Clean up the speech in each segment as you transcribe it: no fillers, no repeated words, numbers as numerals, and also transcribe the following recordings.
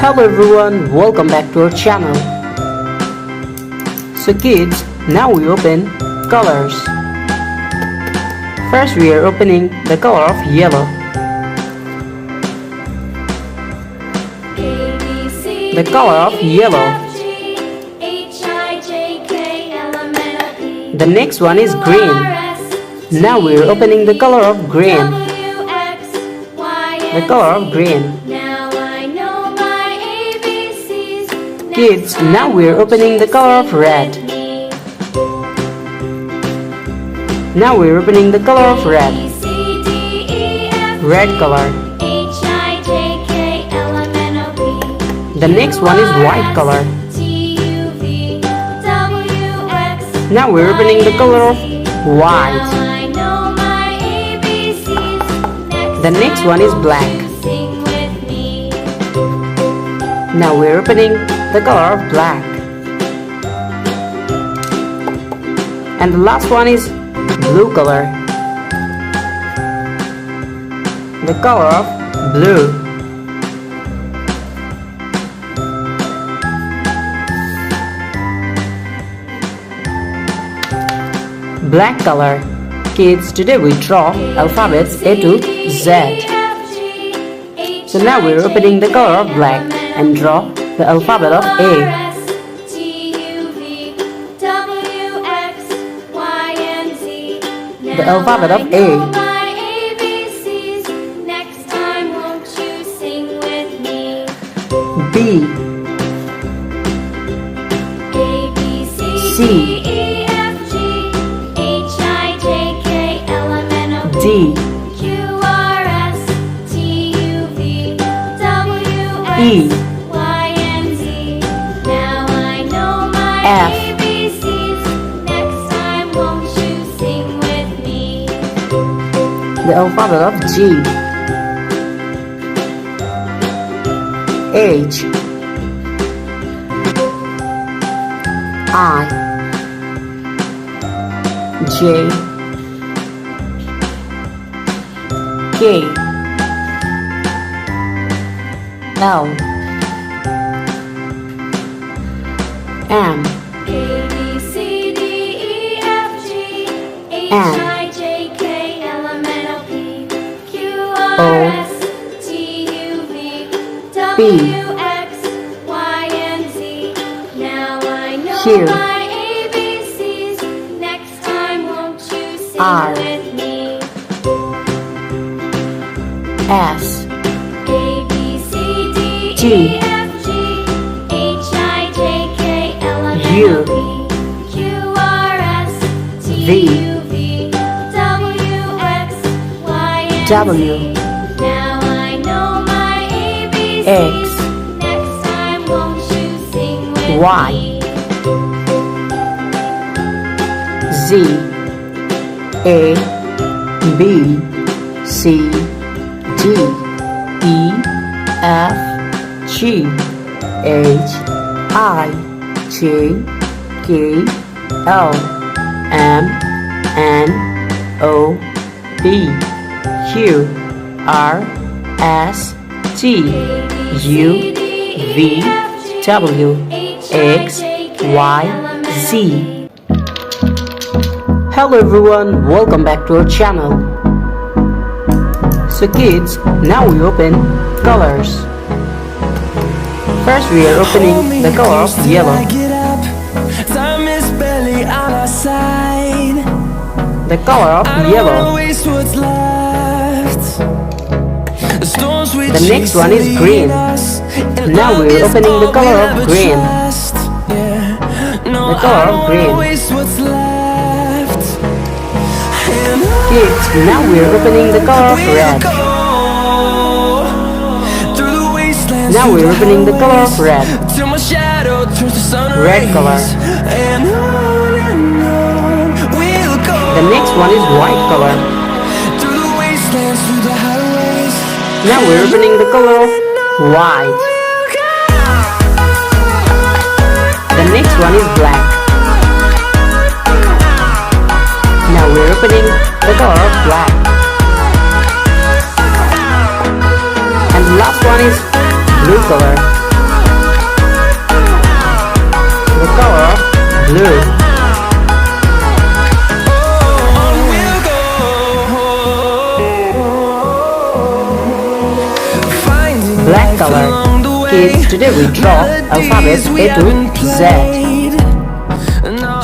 Hello everyone, welcome back to our channel. So kids, now we open colors. First we are opening the color of yellow. The color of yellow. The next one is green. Now we are opening the color of green. The color of green. Kids, now we are opening the color of red. Now we are opening the color of red. Red color. The next one is white color. Now we are opening the color of white. The next one is black. Now we are opening the color of black. And the last one is blue color. The color of blue. Black color. Kids, today we draw alphabets A to Z. So now we are opening the color of black and draw the alphabet of A. The alphabet of A. B. C. D. E. F. The alphabet of G. H. I. J. K. L. M. N. O. P. Q. R. S. T. U. V. W. X. Y. Z. A. B. C. D. E. F. G. H. I. J. K. L. M. N. O. P. Q. R. S. T. U. V. W. X. Y. Z. Hello everyone, welcome back to our channel. So kids, now we open colors. First we are opening the color of yellow. The color of yellow. The next one is green. Now we are opening the color of green. The color of green. Kids, now we are opening the color of red. Now we are opening the color of red. Red color. The next one is white color. Now we are opening the color of white. The next one is black. Now we are opening the color of black. And the last one is blue color. blue. Black color. Kids, today we draw alphabets A to Z.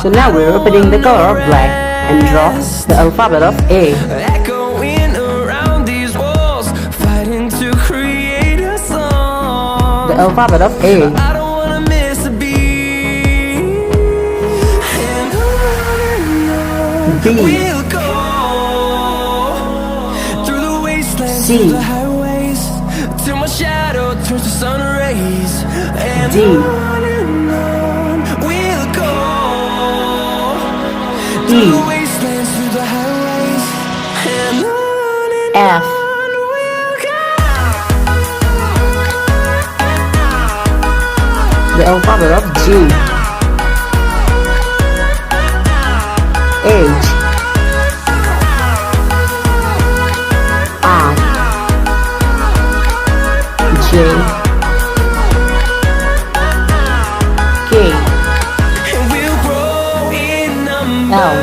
So now we're opening the color of black and draw the alphabet of A. The alphabet of A. B. C. Till my shadow turns to sun rays, and D. We'll go E. through the wastelands, through the highways, and F. we'll go. The alphabet of G. H. I. J. K. And we'll grow in number,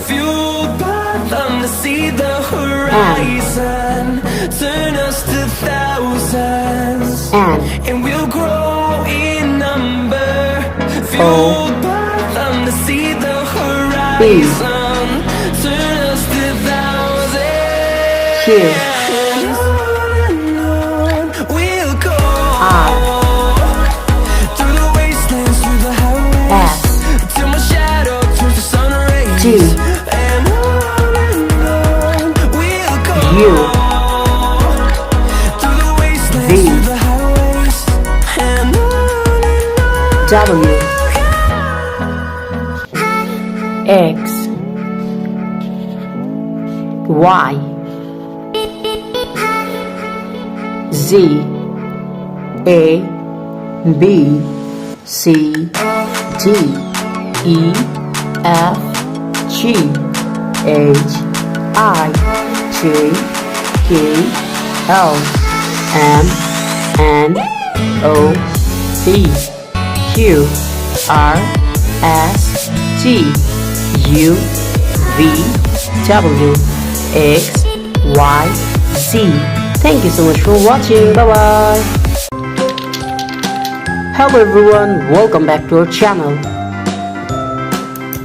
fueled by them to see the horizon, turn us to thousands. And we'll grow in number, fueled by them to see the horizon, turn us to thousands. Q. We'll go R. through the wastelands, through the highways, S. till my shadow turns to sun rays. T. And we'll go U. through the wastelands, V. through the highways, and W. X. Y. Z. A. B. C. D. E. F. G. H. I. J. K. L. M. N. O. P. Q. R. S. T. U. V. W. X. Y. Z. Thank you so much for watching. Bye bye. Hello everyone, welcome back to our channel.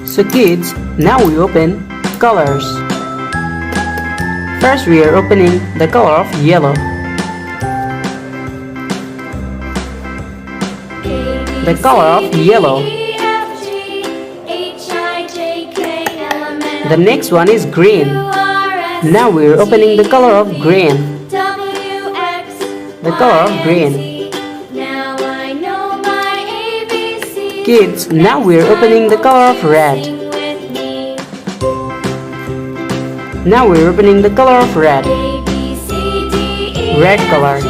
So kids, now we open colors. First we are opening the color of yellow. The color of yellow. The next one is green. Now we are opening the color of green. The color of green. Kids, now we are opening the color of red. Now we are opening the color of red. Red color.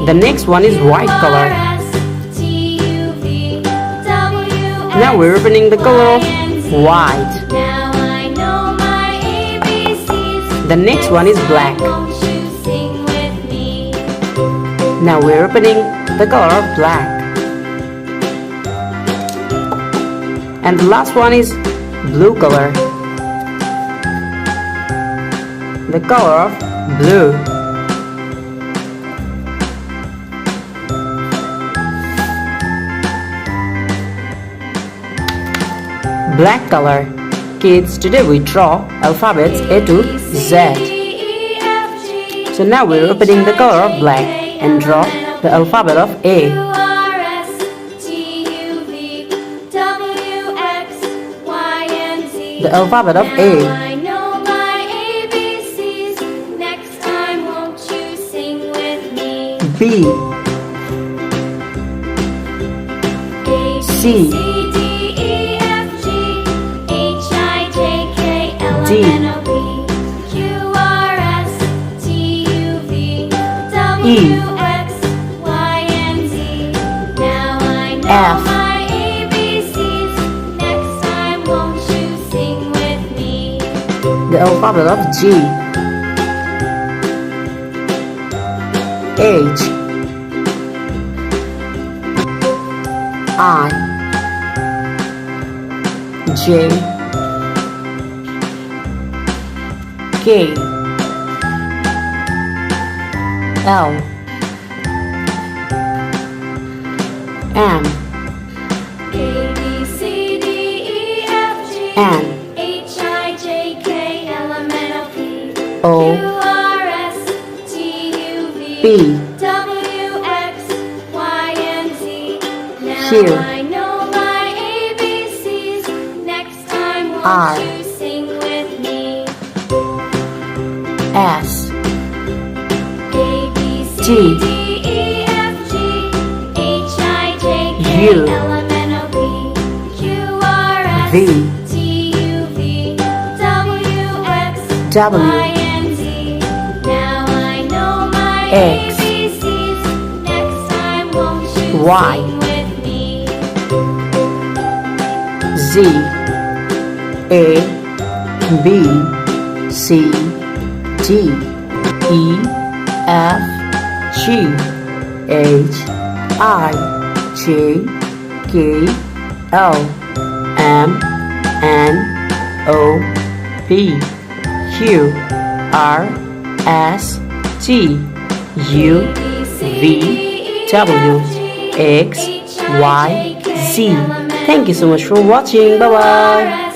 The next one is white color. Now we are opening the color of white. The next one is black. Now we're opening the color of black. And the last one is blue color. The color of blue. Black color. Kids, today we draw alphabets A to Z. So now we're opening the color of black and draw the alphabet of A. The alphabet of A. B. C. D. E. F. The alphabet of G. H. I, J, K, L, M, A, B, C, D, E, F, G, N, H, I, J, K, L, M, N, O, P, O, Q, R, S, T, U, V, B, W, X, Y, and Z. Now Q, I know my ABCs. Next time, won't R, you sing with me? S, A, B, C, T, D, E, F, G, H, I, J, K, U, L, M, N, O, P, Q, R, S, V, T, U, V, W, X, W, Y, and Z. Now I know my X, ABCs. Next time, won't you Y, sing with me? Z, A, B, C, D, E, F, G, H, I, J, K, L, M, N, O, P, Q, R, S, T, U, V, W, X, Y, Z. Thank you so much for watching. Bye bye.